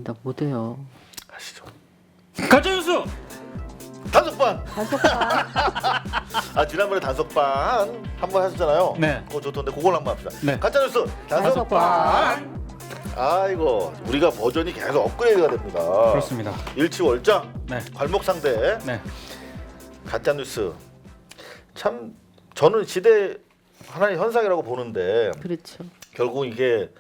나 못해요. 가시죠. 가짜뉴스 단속반. 단속반. 아 지난번에 단속반 한 번 하셨잖아요. 네. 그거 좋던데 그걸 한번 합시다. 네. 가짜뉴스 단속반. 아이고 우리가 버전이 계속 업그레이드가 됩니다. 그렇습니다. 일치월장. 네. 괄목상대. 네. 가짜뉴스. 참 저는 시대 하나의 현상이라고 보는데 그렇죠. 결국 이게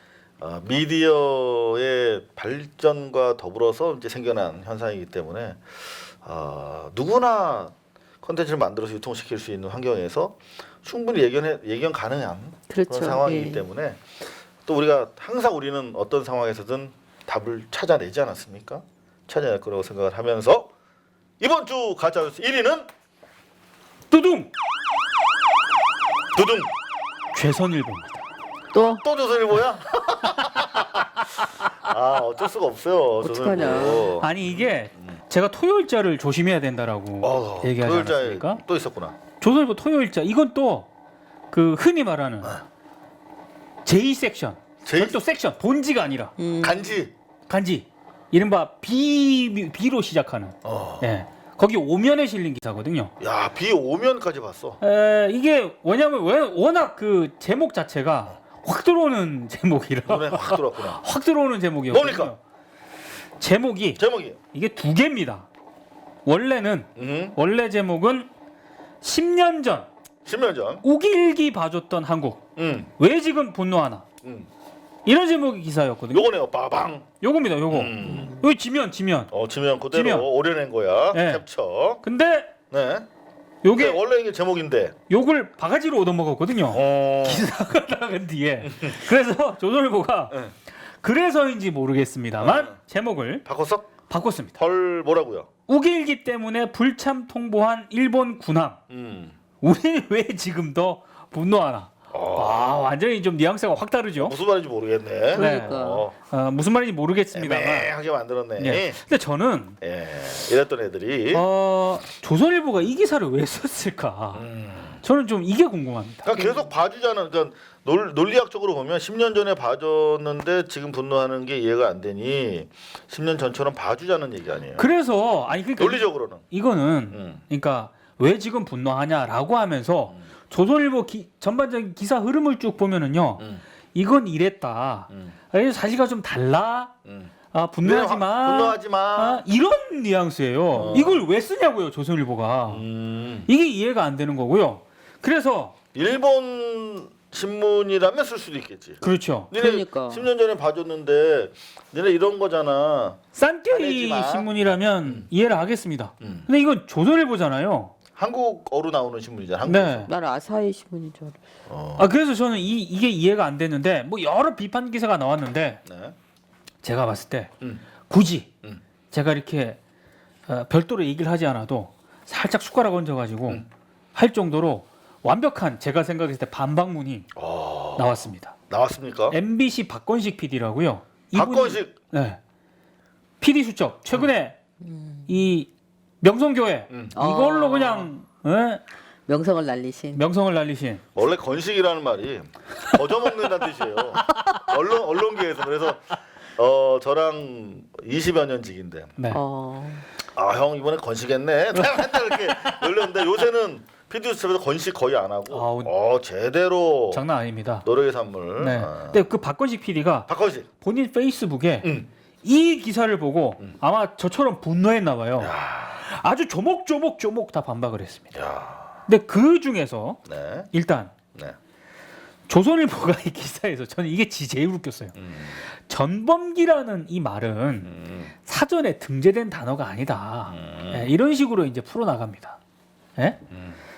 미디어의 발전과 더불어서 이제 생겨난 현상이기 때문에 누구나 콘텐츠를 만들어서 유통시킬 수 있는 환경에서 충분히 예견 가능한 그렇죠. 그런 상황이기 예. 때문에 또 우리가 항상 우리는 어떤 상황에서든 답을 찾아내지 않았습니까? 찾아낼 거라고 생각을 하면서 이번 주 가짜뉴스 1위는 뚜둥 두둥 최선일보입니다. 또 또 조선일보야? 아 어쩔 수가 없어요. 어떡하냐. 조선일보. 아니 이게 제가 토요일자를 조심해야 된다라고 얘기하지 토요일자에 않았습니까? 또 있었구나. 조선일보 토요일자 이건 또 그 흔히 말하는 제2 섹션, 제2? 또 섹션 본지가 아니라 간지. 간지 이른바 B로 시작하는 예 거기 오면에 실린 기사거든요. 야, 비 오면까지 봤어. 이게 왜냐면 워낙 그 제목 자체가 확 들어오는 제목이라 눈에 확 들어왔구나. 확 들어오는 제목이었거든요. 뭡니까? 제목이 제목이. 이게 두 개입니다. 원래 제목은 10년 전 10년 전. 우길기 봐줬던 한국 왜 지금 분노하나 이런 제목의 기사였거든요. 요거네요. 빠방. 요겁니다. 요거. 여기 지면. 지면 그대로 지면. 오려낸 거야. 네. 캡처. 근데 네. 요게 원래 이게 제목인데. 욕을 바가지로 얻어먹었거든요. 어. 기사가 나간 뒤에. 그래서 조선일보가 네. 그래서인지 모르겠습니다만 네. 제목을 바꿨어? 바꿨습니다. 헐 뭐라고요? 우길기 때문에 불참 통보한 일본 군함. 우리는 왜 지금 더 분노하나? 완전히 좀 뉘앙스가 확 다르죠. 무슨 말인지 모르겠네. 그러니까. 무슨 말인지 모르겠습니다만. 애매하게 만들었네. 예. 근데 저는 이랬던 애들이. 조선일보가 이 기사를 왜 썼을까? 저는 좀 이게 궁금합니다. 그러니까 계속 봐주자는. 그러니까 논리학적으로 보면 10년 전에 봐줬는데 지금 분노하는 게 이해가 안 되니 10년 전처럼 봐주자는 얘기 아니에요. 그래서 그러니까 논리적으로는. 이거는 그러니까 왜 지금 분노하냐라고 하면서 조선일보 전반적인 기사 흐름을 쭉 보면은요. 이건 이랬다. 사실과 좀 달라. 분노하지 마. 분노하지 마. 이런 뉘앙스예요. 이걸 왜 쓰냐고요, 조선일보가. 이게 이해가 안 되는 거고요. 그래서 일본 신문이라면 쓸 수도 있겠지. 그렇죠. 니네 그러니까. 10년 전에 봐줬는데 니네 이런 거잖아. 싼끼리 화내지 마. 신문이라면 이해를 하겠습니다. 근데 이건 조선일보잖아요. 한국어로 나오는 신문이잖아. 한국에서. 네. 나는 아사히 신문인 줄 알았어. 그래서 저는 이게 이해가 안 되는데 뭐 여러 비판 기사가 나왔는데 네. 제가 봤을 때 굳이 제가 이렇게 별도로 얘기를 하지 않아도 살짝 숟가락 얹어가지고 할 정도로 완벽한 제가 생각했을 때 반박문이 나왔습니다. 나왔습니까? MBC 박건식 PD라고요. 박건식. 네. PD 수첩 최근에 이 명성교회 이걸로 그냥 명성을 날리신. 명성을 날리신. 원래 건식이라는 말이 거저먹는다는 뜻이에요. 언론계에서. 그래서 저랑 20여 년 직인데 네. 형 이번에 건식했네. 맨날 이렇게 놀렸는데 요새는 PD 수첩에서 건식 거의 안 하고 제대로 장난 아닙니다. 노력의 산물. 네. 근데 그 박건식 PD가 박건식. 본인 페이스북에 이 기사를 보고 아마 저처럼 분노했나 봐요. 아주 조목조목 다 반박을 했습니다. 야. 근데 그 중에서 네. 일단 네. 조선일보가 이 기사에서 저는 이게 제일 웃겼어요. 전범기라는 이 말은 사전에 등재된 단어가 아니다. 이런 식으로 이제 풀어나갑니다.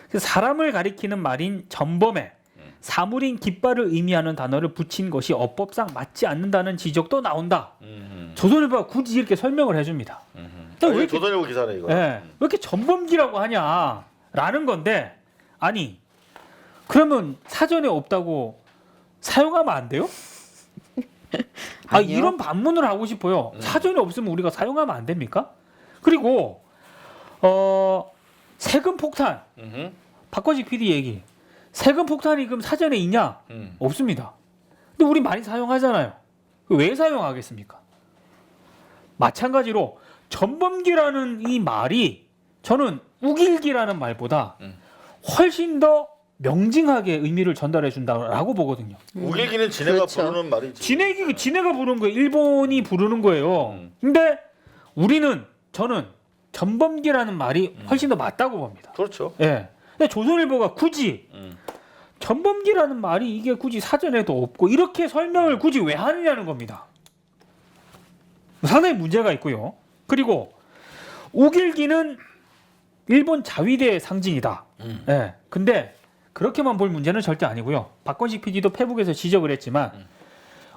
그래서 사람을 가리키는 말인 전범에 사물인 깃발을 의미하는 단어를 붙인 것이 어법상 맞지 않는다는 지적도 나온다. 조선일보가 굳이 이렇게 설명을 해줍니다. 왜 이렇게 조선일보 기사네 이거. 왜 이렇게 전범기라고 하냐라는 건데 아니 그러면 사전에 없다고 사용하면 안 돼요? 아니요. 이런 반문을 하고 싶어요. 사전에 없으면 우리가 사용하면 안 됩니까? 그리고 세금 폭탄 박건식 PD 얘기 세금 폭탄이 그럼 사전에 있냐? 없습니다. 근데 우리 많이 사용하잖아요. 왜 사용하겠습니까? 마찬가지로 전범기라는 이 말이 저는 우길기라는 말보다 훨씬 더 명징하게 의미를 전달해 준다라고 보거든요. 우길기는 지네가 그렇죠. 부르는 말이지. 지네가 부르는 거예요. 일본이 부르는 거예요. 근데 저는 전범기라는 말이 훨씬 더 맞다고 봅니다. 그렇죠. 예. 근데 조선일보가 굳이 전범기라는 말이 이게 굳이 사전에도 없고 이렇게 설명을 굳이 왜 하느냐는 겁니다. 상당히 문제가 있고요. 그리고 우길기는 일본 자위대의 상징이다. 예. 근데 그렇게만 볼 문제는 절대 아니고요. 박건식 PD도 페북에서 지적을 했지만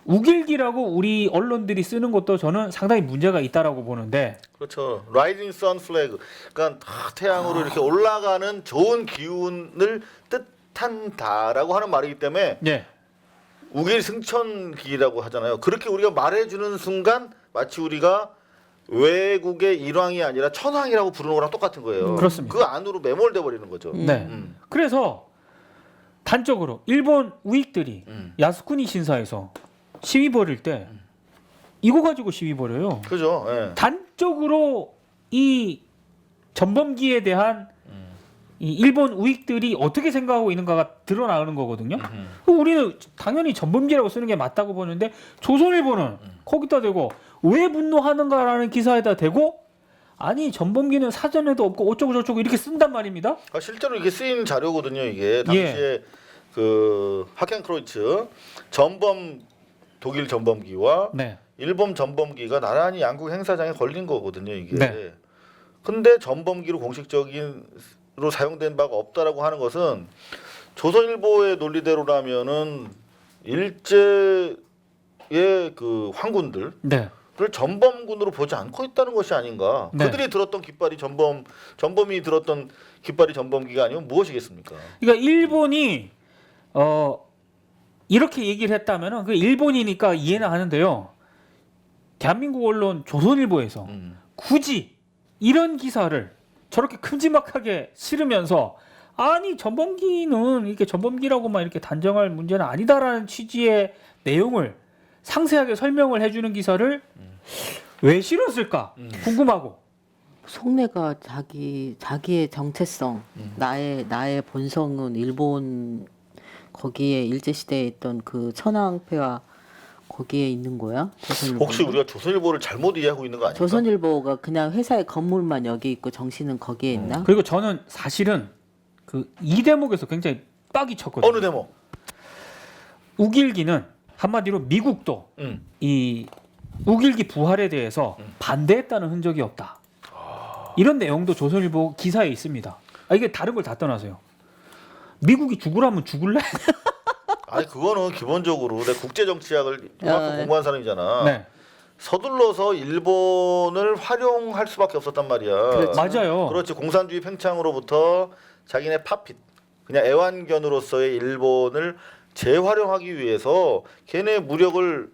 우길기라고 우리 언론들이 쓰는 것도 저는 상당히 문제가 있다라고 보는데 그렇죠. 라이징 선 플래그. 그러니까 태양으로 이렇게 올라가는 좋은 기운을 뜻한다라고 하는 말이기 때문에 예. 우길 승천기라고 하잖아요. 그렇게 우리가 말해주는 순간 마치 우리가 외국의 일왕이 아니라 천왕이라고 부르는 거랑 똑같은 거예요. 그렇습니다. 그 안으로 매몰돼 버리는 거죠. 네. 그래서 단적으로 일본 우익들이 야스쿠니 신사에서 시위 벌일 때 이거 가지고 시위 벌여요. 그죠. 예. 단적으로 이 전범기에 대한 이 일본 우익들이 어떻게 생각하고 있는가가 드러나는 거거든요. 우리는 당연히 전범기라고 쓰는 게 맞다고 보는데 조선일보는 거기다 대고 왜 분노하는가라는 기사에다 대고 아니 전범기는 사전에도 없고 어쩌고 저쩌고 이렇게 쓴단 말입니다. 실제로 이게 쓰인 자료거든요. 이게 당시에 그 하켄크로이츠 독일 전범기와 네. 일본 전범기가 나란히 양국 행사장에 걸린 거거든요. 이게. 네. 근데 전범기로 공식적으로 사용된 바가 없다라고 하는 것은 조선일보의 논리대로라면은 일제의 그 황군들 네. 를 전범군으로 보지 않고 있다는 것이 아닌가. 네. 그들이 들었던 깃발이 전범이 들었던 깃발이 전범기가 아니면 무엇이겠습니까? 그러니까 일본이 이렇게 얘기를 했다면은 그 일본이니까 이해는 하는데요. 대한민국 언론 조선일보에서 굳이 이런 기사를 저렇게 큼지막하게 실으면서 아니 전범기는 이렇게 전범기라고만 이렇게 단정할 문제는 아니다라는 취지의 내용을 상세하게 설명을 해주는 기사를 왜 실었을까 궁금하고. 속내가 자기의 정체성, 나의 본성은 일본 거기에 일제 시대에 있던 그 천황폐와 거기에 있는 거야? 조선일보는? 혹시 우리가 조선일보를 잘못 이해하고 있는 거 아닙니까? 조선일보가 그냥 회사의 건물만 여기 있고 정신은 거기에 있나? 그리고 저는 사실은 그 이 대목에서 굉장히 빡이 쳤거든요. 어느 대목? 우길기는 한마디로 미국도 이 우길기 부활에 대해서 반대했다는 흔적이 없다. 이런 내용도 조선일보 기사에 있습니다. 이게 다른 걸 다 떠나서요. 미국이 죽으라면 죽을래? 아니 그거는 기본적으로 내 국제 정치학을 이만큼 공부한 사람이잖아. 네. 서둘러서 일본을 활용할 수밖에 없었단 말이야. 그렇죠. 맞아요. 그렇지. 공산주의 팽창으로부터 자기네 파핏 그냥 애완견으로서의 일본을 재활용하기 위해서 걔네 무력을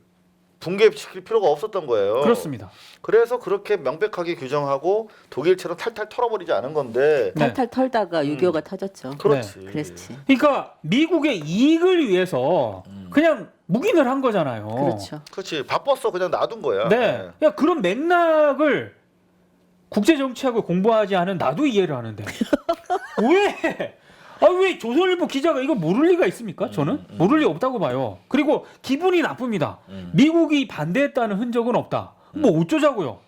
붕괴시킬 필요가 없었던 거예요. 그렇습니다. 그래서 그렇게 명백하게 규정하고 독일처럼 탈탈 털어버리지 않은 건데. 네. 탈탈 털다가 6.25가 터졌죠. 그렇지. 그랬지. 그러니까 미국의 이익을 위해서 그냥 묵인을 한 거잖아요. 그렇죠. 그렇지. 바빴어. 그냥 놔둔 거야. 네. 야, 그런 맥락을 국제 정치학을 공부하지 않은 나도 이해를 하는데 왜? 왜 조선일보 기자가 이거 모를 리가 있습니까? 저는 모를 리 없다고 봐요. 그리고 기분이 나쁩니다. 미국이 반대했다는 흔적은 없다. 뭐 어쩌자고요?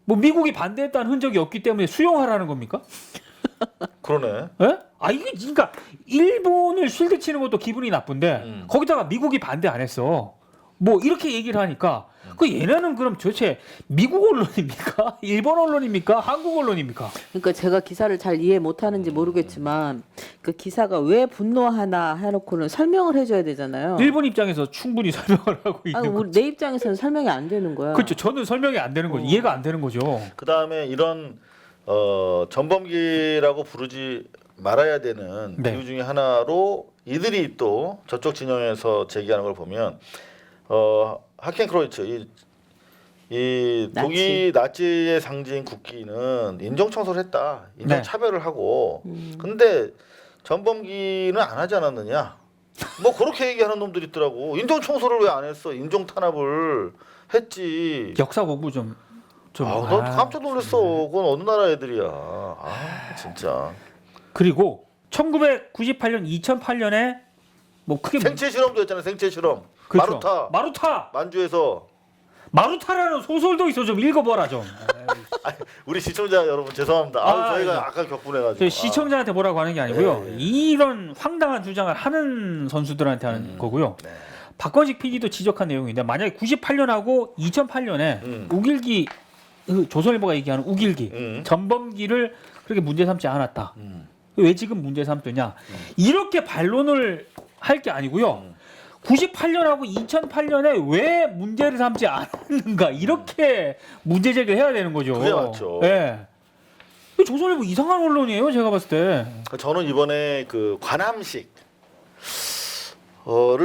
뭐 미국이 반대했다는 흔적이 없기 때문에 수용하라는 겁니까? 그러네. 예? 이게 그러니까 일본을 쉴드 치는 것도 기분이 나쁜데 거기다가 미국이 반대 안 했어. 뭐 이렇게 얘기를 하니까 그 얘네는 그럼 도대체 미국 언론입니까? 일본 언론입니까? 한국 언론입니까? 그러니까 제가 기사를 잘 이해 못하는지 모르겠지만 그 기사가 왜 분노하나 해놓고는 설명을 해줘야 되잖아요. 일본 입장에서 충분히 설명을 하고 있는 아니, 거죠. 내 입장에서는 설명이 안 되는 거야. 그렇죠. 저는 설명이 안 되는 거죠. 이해가 안 되는 거죠. 그 다음에 이런 전범기라고 부르지 말아야 되는 네. 이유 중에 하나로 이들이 또 저쪽 진영에서 제기하는 걸 보면 하켄크로이츠 이 독일 나치의 상징 국기는 인종 청소를 했다. 인종 네. 차별을 하고. 근데 전범기는 안 하지 않았느냐? 뭐 그렇게 얘기하는 놈들이 있더라고. 인종 청소를 왜 안 했어? 인종 탄압을 했지. 역사 공부 좀 좀. 나 깜짝 놀랐어. 그건 어느 나라 애들이야. 진짜. 그리고 1998년, 2008년에 뭐 크게 생체 실험도 했잖아요. 생체 실험. 그렇죠. 마루타. 만주에서. 마루타라는 소설도 있어. 좀 읽어봐라 좀. 아니, 우리 시청자 여러분 죄송합니다. 저희가 아까 격분해가지고. 저희 시청자한테 뭐라고 하는 게 아니고요. 네. 이런 황당한 주장을 하는 선수들한테 하는 거고요. 네. 박건식 PD도 지적한 내용인데 만약에 98년하고 2008년에 우길기 조선일보가 얘기하는 우길기 전범기를 그렇게 문제 삼지 않았다. 왜 지금 문제 삼느냐? 이렇게 반론을 할 게 아니고요. 98년하고 2008년에 왜 문제를 삼지 않았는가 이렇게 문제 제기를 해야 되는 거죠. 그게 맞죠. 예. 조선일보 이상한 언론이에요, 제가 봤을 때. 저는 이번에 그 관함식을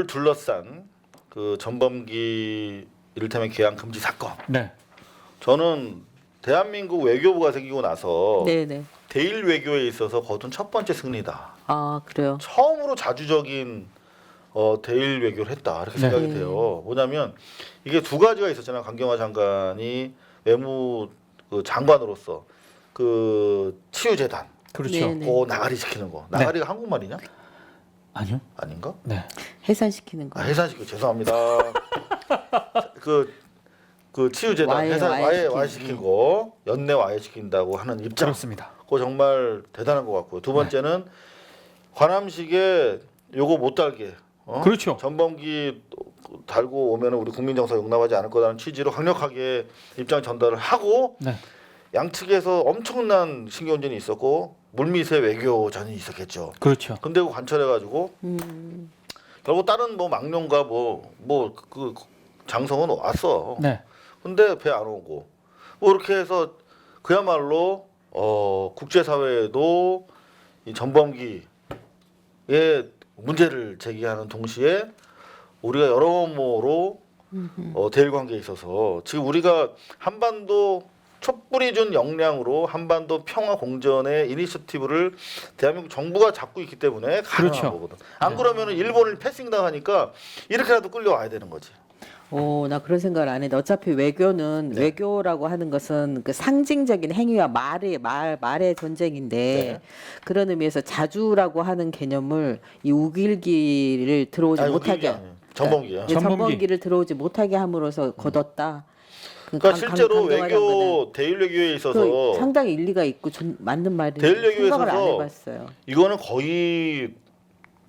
둘러싼 그 전범기 이를테면 개항 금지 사건. 네. 저는 대한민국 외교부가 생기고 나서 네네. 대일 외교에 있어서 거둔 첫 번째 승리다. 아 그래요. 처음으로 자주적인 대일 외교를 했다 이렇게 네. 생각이 돼요. 뭐냐면 이게 두 가지가 있었잖아요. 강경화 장관이 외무 그 장관으로서 그 치유재단 그렇죠. 네네. 나가리 시키는 거. 나가리가 한국말이냐? 아니요. 아닌가? 네. 해산시키는 거. 해산시키고 죄송합니다. 그 치유재단 와해 와해시키고 연내 와해시킨다고 하는 입장. 그렇습니다. 그거 정말 대단한 것 같고요. 두 번째는 관함식에 요거 못 달게. 그렇죠. 전범기 달고 오면은 우리 국민 정서 용납하지 않을 거라는 취지로 강력하게 입장 전달을 하고 네. 양측에서 엄청난 신경전이 있었고 물밑의 외교전이 있었겠죠. 그렇죠. 근데 그 관철해가지고 결국 다른 뭐 망령과 그 장성은 왔어. 네. 근데 배 안 오고 뭐 이렇게 해서 그야말로 국제사회에도 이 전범기의 문제를 제기하는 동시에 우리가 여러모로 대일 관계에 있어서 지금 우리가 한반도 촛불이 준 역량으로 한반도 평화 공전의 이니셔티브를 대한민국 정부가 잡고 있기 때문에 가능한 그렇죠. 거거든. 안 그러면은 일본을 패싱 당하니까 이렇게라도 끌려와야 되는 거지. 나 그런 생각을 안 했는데 어차피 외교는 네. 외교라고 하는 것은 그 상징적인 행위와 말의 전쟁인데 네. 그런 의미에서 자주라고 하는 개념을 이 우길기를 들어오지 못하게 전범기야. 전범기를 들어오지 못하게 함으로써 거뒀다. 그러니까 실제로 강경화 외교 장관은 대일 외교에 그 있어서 상당히 일리가 있고 맞는 말인데 대일 외교에 생각을 안 있어서 해봤어요. 이거는 거의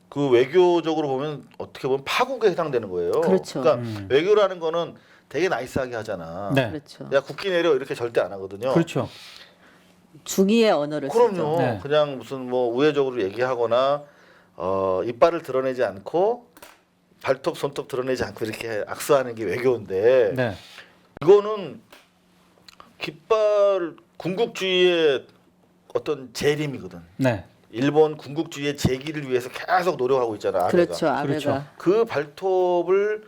그 외교적으로 보면 어떻게 보면 파국에 해당되는 거예요. 그렇죠. 그러니까 외교라는 거는 되게 나이스하게 하잖아. 네. 그렇죠. 야 국기 내려 이렇게 절대 안 하거든요. 그렇죠. 중의의 언어를 쓰죠. 그럼요. 네. 그냥 무슨 뭐 우회적으로 얘기하거나 이빨을 드러내지 않고 발톱 손톱 드러내지 않고 이렇게 악수하는 게 외교인데 네. 이거는 깃발 군국주의의 어떤 재림이거든. 네. 일본 군국주의의 재기를 위해서 계속 노력하고 있잖아. 아베가. 그렇죠. 아베가. 그렇죠. 그 발톱을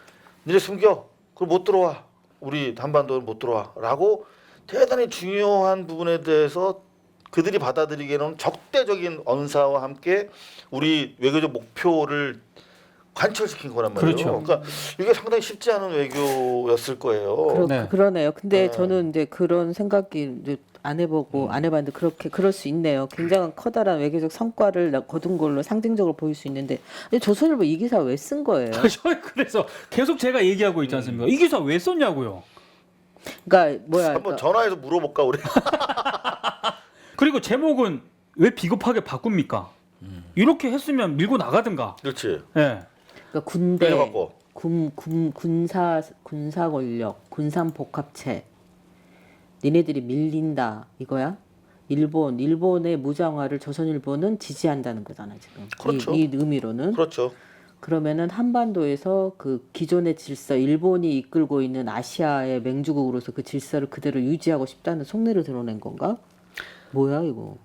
이제 숨겨. 그걸 못 들어와. 우리 한반도는 못 들어와라고 대단히 중요한 부분에 대해서 그들이 받아들이기에는 적대적인 언사와 함께 우리 외교적 목표를 관철시킨 거란 말이에요. 그렇죠. 그러니까 이게 상당히 쉽지 않은 외교였을 거예요. 네. 그러네요. 근데 네. 저는 이제 그런 생각이 이제 안 해보고 안 해봤는데 그럴 수 있네요. 굉장한 커다란 외교적 성과를 거둔 걸로 상징적으로 보일 수 있는데 근데 조선일보 이 기사 왜 쓴 거예요? 그래서 계속 제가 얘기하고 있지 않습니까? 이 기사 왜 썼냐고요. 그러니까 뭐야? 한번 전화해서 물어볼까 우리. 그리고 제목은 왜 비겁하게 바꿉니까? 이렇게 했으면 밀고 나가든가. 그렇지. 예. 그러니까 군대, 바꿔. 군사 권력, 군산 복합체. 니네들이 밀린다 이거야? 일본의 무장화를 조선일보는 지지한다는 거잖아 지금. 그렇죠. 이 의미로는. 그렇죠. 그러면은 한반도에서 그 기존의 질서, 일본이 이끌고 있는 아시아의 맹주국으로서 그 질서를 그대로 유지하고 싶다는 속내를 드러낸 건가? 뭐야 이거?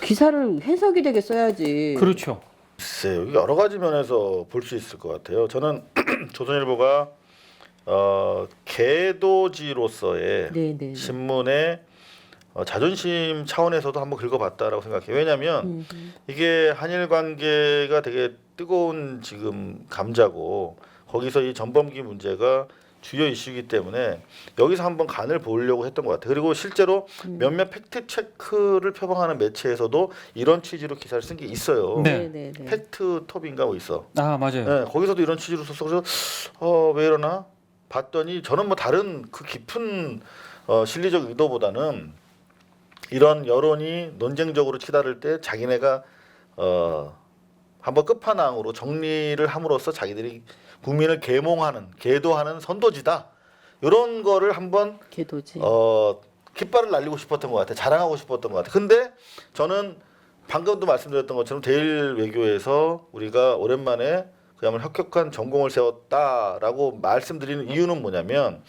기사를 해석이 되게 써야지. 그렇죠. 글쎄 여기 여러 가지 면에서 볼 수 있을 것 같아요. 저는 조선일보가 개도지로서의 네네. 신문의 자존심 차원에서도 한번 긁어봤다라고 생각해요. 왜냐하면 이게 한일 관계가 되게 뜨거운 지금 감자고 거기서 이 전범기 문제가 주요 이슈이기 때문에 여기서 한번 간을 보려고 했던 것 같아요. 그리고 실제로 몇몇 팩트 체크를 표방하는 매체에서도 이런 취지로 기사를 쓴 게 있어요. 네. 네. 팩트 톱인가 뭐 있어. 아 맞아요. 네, 거기서도 이런 취지로 썼어. 그래서 왜 이러나 봤더니 저는 뭐 다른 그 깊은 실리적 의도보다는 이런 여론이 논쟁적으로 치달을 때 자기네가 한번 끝판왕으로 정리를 함으로써 자기들이 국민을 계도하는 선도지다. 이런 거를 한번 개도지. 깃발을 날리고 싶었던 것 같아. 자랑하고 싶었던 것 같아. 근데 저는 방금도 말씀드렸던 것처럼 대일 외교에서 우리가 오랜만에 그야말로 혁혁한 전공을 세웠다라고 말씀드리는 이유는 뭐냐면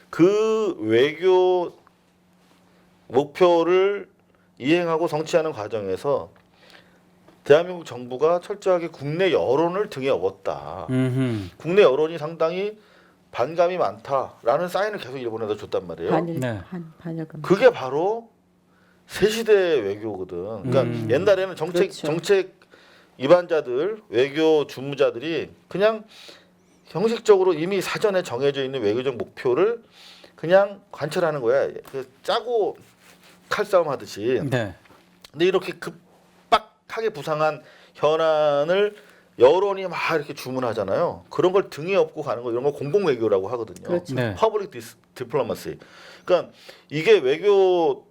그 외교 목표를 이행하고 성취하는 과정에서 대한민국 정부가 철저하게 국내 여론을 등에 업었다. 국내 여론이 상당히 반감이 많다라는 사인을 계속 일본에다 줬단 말이에요. 반일감. 그게 바로 새시대 외교거든. 그러니까 옛날에는 정책 입안자들, 외교 주무자들이 그냥 형식적으로 이미 사전에 정해져 있는 외교적 목표를 그냥 관철하는 거야. 짜고 칼싸움 하듯이. 네. 근데 이렇게 급박하게 부상한 현안을 여론이 막 이렇게 주문하잖아요. 그런 걸 등에 업고 가는 거 이런 거 공공 외교라고 하거든요. 그렇죠. 네. 퍼블릭 디플로마시. 그러니까 이게 외교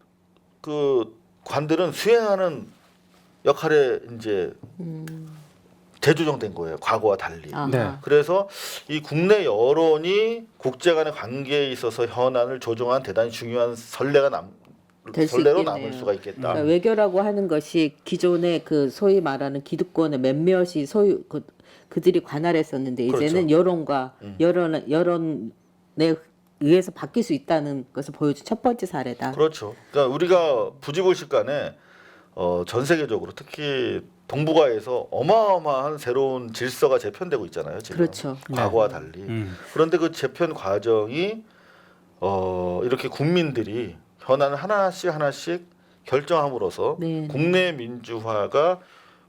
그 관들은 수행하는 역할에 이제 재조정된 거예요. 과거와 달리. 아하. 네. 그래서 이 국내 여론이 국제 간의 관계에 있어서 현안을 조정한 대단히 중요한 될수 선례로 있겠네요. 남을 수가 있겠다. 그러니까 외교라고 하는 것이 기존의 그 소위 말하는 기득권의 몇몇이 그들이 관할했었는데 이제는 그렇죠. 여론과 여론에 의해서 바뀔 수 있다는 것을 보여준 첫 번째 사례다. 그렇죠. 그러니까 우리가 부지불식간에 전 세계적으로 특히 동북아에서 어마어마한 새로운 질서가 재편되고 있잖아요. 지금. 그렇죠. 과거와 달리. 그런데 그 재편 과정이 이렇게 국민들이 현안을 하나씩 결정함으로써 네. 국내 민주화가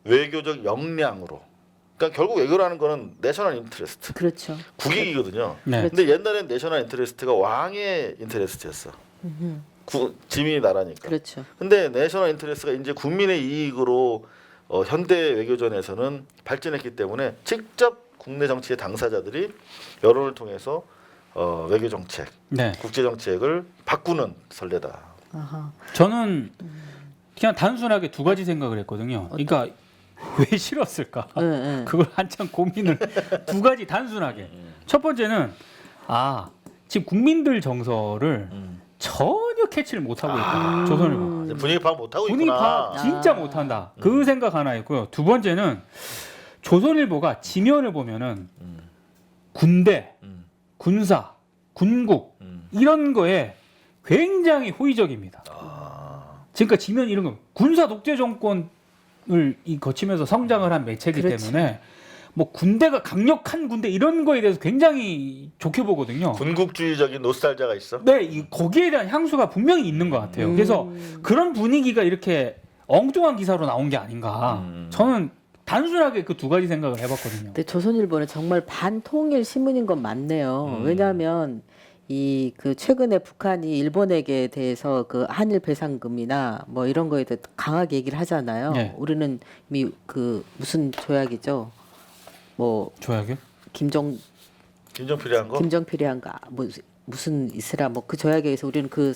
외교적 역량으로. 그러니까 결국 외교라는 거는 내셔널 인트레스트, 그렇죠. 국익이거든요. 네. 근데 옛날엔 내셔널 인트레스트가 왕의 인트레스트였어. 지미 나라니까. 그렇죠. 근데 내셔널 인트레스트가 이제 국민의 이익으로 현대 외교전에서는 발전했기 때문에 직접 국내 정치의 당사자들이 여론을 통해서 외교 정책, 네. 국제 정책을 바꾸는 선례다. 아하. 저는 그냥 단순하게 두 가지 생각을 했거든요. 그러니까 왜 싫었을까? 네. 그걸 한참 고민을 두 가지 단순하게. 첫 번째는 지금 국민들 정서를 전혀 캐치를 못하고 있다. 조선일보. 분위기 파악 못하고 분위기 있구나. 파악 진짜 못한다. 그 생각 하나 있고요. 두 번째는 조선일보가 지면을 보면은 군대, 군사, 군국 이런 거에 굉장히 호의적입니다. 그러니까 지면 이런 거 군사 독재 정권을 거치면서 성장을 한 매체이기 그렇지. 때문에 뭐 군대가 강력한 군대 이런 거에 대해서 굉장히 좋게 보거든요. 군국주의적인 노스탈자가 있어. 네, 거기에 대한 향수가 분명히 있는 것 같아요. 그래서 그런 분위기가 이렇게 엉뚱한 기사로 나온 게 아닌가. 저는 단순하게 그 두 가지 생각을 해봤거든요. 근데 조선일보는 정말 반통일 신문인 건 맞네요. 왜냐하면 그 최근에 북한이 일본에게 대해서 그 한일 배상금이나 뭐 이런 거에 대해 강하게 얘기를 하잖아요. 네. 우리는 이미 그 무슨 조약이죠? 뭐 조약이요? 김정필이한 거. 김정필이한가 무슨 있으라 뭐 그 조약에 의해서 우리는 그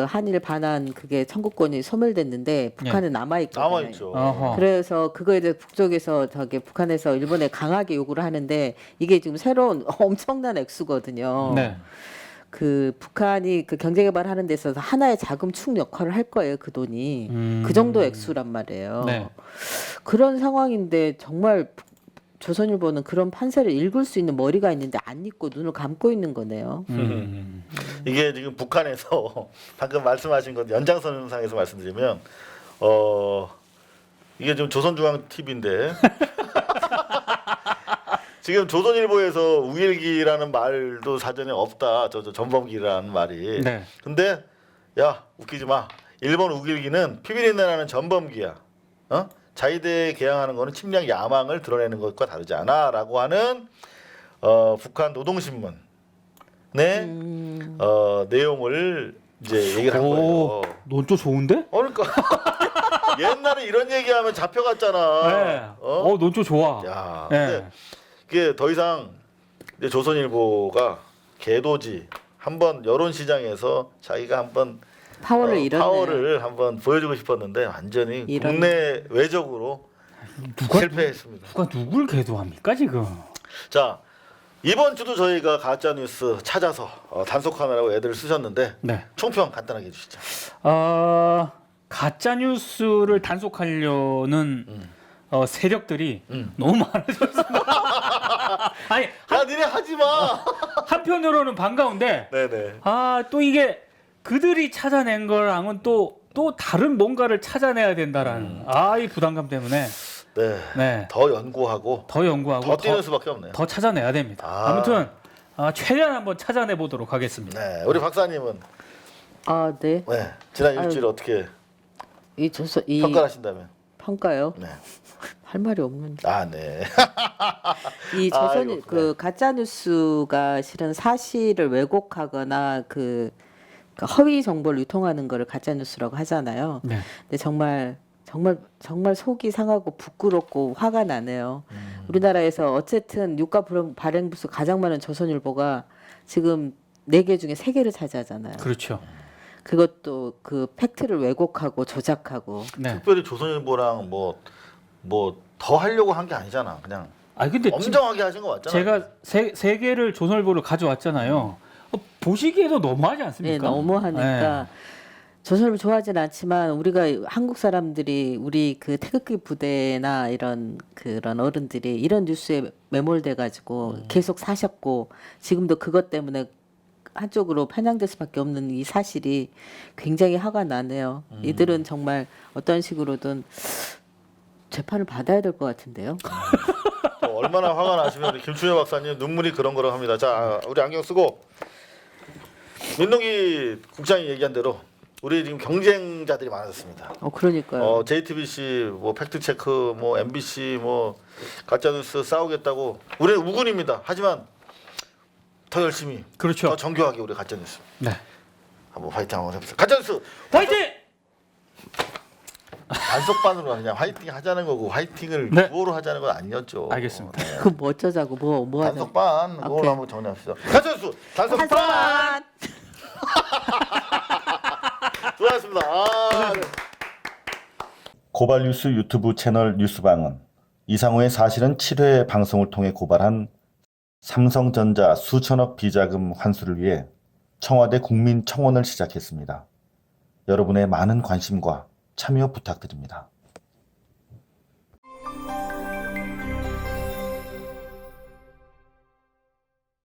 한일 반환 그게 청구권이 소멸됐는데 북한은 남아 있거든요. 남아있죠. 어허. 그래서 그거에 대해 북쪽에서 북한에서 일본에 강하게 요구를 하는데 이게 지금 새로운 엄청난 액수거든요. 네. 그 북한이 그 경제개발하는 데 있어서 하나의 자금축 역할을 할 거예요. 그 돈이 그 정도 액수란 말이에요. 네. 그런 상황인데 정말 조선일보는 그런 판세를 읽을 수 있는 머리가 있는데 안 읽고 눈을 감고 있는 거네요. 이게 지금 북한에서 방금 말씀하신 건 연장선상에서 말씀드리면 이게 지금 조선중앙 TV인데 지금 조선일보에서 우일기라는 말도 사전에 없다. 저 전범기라는 말이. 네. 근데 야 웃기지 마. 일본 우길기는 피비린내나는 전범기야. 자위대에 개항하는 거는 침략 야망을 드러내는 것과 다르지 않아라고 하는 북한 노동신문 내용을 이제 얘기를 한 거예요. 논조 좋은데? 그러니까 옛날에 이런 얘기하면 잡혀갔잖아. 네. 논조 좋아. 야, 네. 근데 그게 더 이상 이제 조선일보가 개도지 한번 여론 시장에서 자기가 한번 파워를 잃었네. 파워를 한번 보여주고 싶었는데 완전히 이런- 국내 외적으로 실패했습니다. 누가 누굴 개도합니까 지금? 자, 이번 주도 저희가 가짜 뉴스 찾아서 단속하느라고 애들 쓰셨는데 네. 총평 간단하게 해주시죠. 가짜 뉴스를 단속하려는 세력들이 너무 많아졌습니다. 아니 야, 니네 하지 마. 한편으로는 반가운데 네네. 또 이게 그들이 찾아낸 거랑은 또 다른 뭔가를 찾아내야 된다라는 이 부담감 때문에 네. 네. 더 연구하고 더 연구하고 더 뛰는 수밖에 없네요. 더 찾아내야 됩니다. 아무튼 최대한 한번 찾아내 보도록 하겠습니다. 네, 우리 박사님은 네. 네, 지난 아유. 일주일 어떻게 이 평가하신다면? 평가요? 네. 할 말이 없는데. 네. 이 조선 아이고, 그 가짜 뉴스가 실은 사실을 왜곡하거나 그 허위 정보를 유통하는 거를 가짜 뉴스라고 하잖아요. 네. 근데 정말 속이 상하고 부끄럽고 화가 나네요. 우리나라에서 어쨌든 유가 발행부수 가장 많은 조선일보가 지금 4개 중에 3개를 차지하잖아요. 그렇죠. 그것도 그 팩트를 왜곡하고 조작하고. 네. 특별히 조선일보랑 뭐 더 하려고 한 게 아니잖아. 그냥 근데 엄정하게 하신 거 맞잖아. 제가 세 개를 조선일보를 가져왔잖아요. 보시기에도 너무하지 네, 않습니까? 너무하니까 네. 조선일보 좋아하진 않지만 우리가 한국 사람들이 우리 그 태극기 부대나 그런 어른들이 이런 뉴스에 매몰돼 가지고 계속 사셨고 지금도 그것 때문에 한쪽으로 편향될 수밖에 없는 이 사실이 굉장히 화가 나네요. 이들은 정말 어떤 식으로든 재판을 받아야 될 것 같은데요. 또 얼마나 화가 나시면 우리 김춘혜 박사님 눈물이 그런거로 합니다. 자, 우리 안경 쓰고 민동기 국장이 얘기한 대로 우리 지금 경쟁자들이 많아졌습니다. 그러니까요. JTBC 뭐 팩트 체크 뭐 MBC 뭐 가짜 뉴스 싸우겠다고 우리는 우군입니다. 하지만 더 열심히 그렇죠. 더 정교하게 우리 가짜 뉴스 네. 한번 파이팅 한번 해보세요. 가짜 뉴스 화이팅! 단속반으로 그냥 화이팅 하자는 거고 화이팅을 네. 구호로 하자는 건 아니었죠. 알겠습니다. 네. 그럼 뭐 어쩌자고 뭐 하자. 단속반 그걸 오케이. 한번 정리합시다. 가짜 뉴스 단속반. 한번 수고하셨습니다. 네. 고발뉴스 유튜브 채널 뉴스방은 이상호의 사실은 7회 방송을 통해 고발한 삼성전자 수천억 비자금 환수를 위해 청와대 국민청원을 시작했습니다. 여러분의 많은 관심과 참여 부탁드립니다.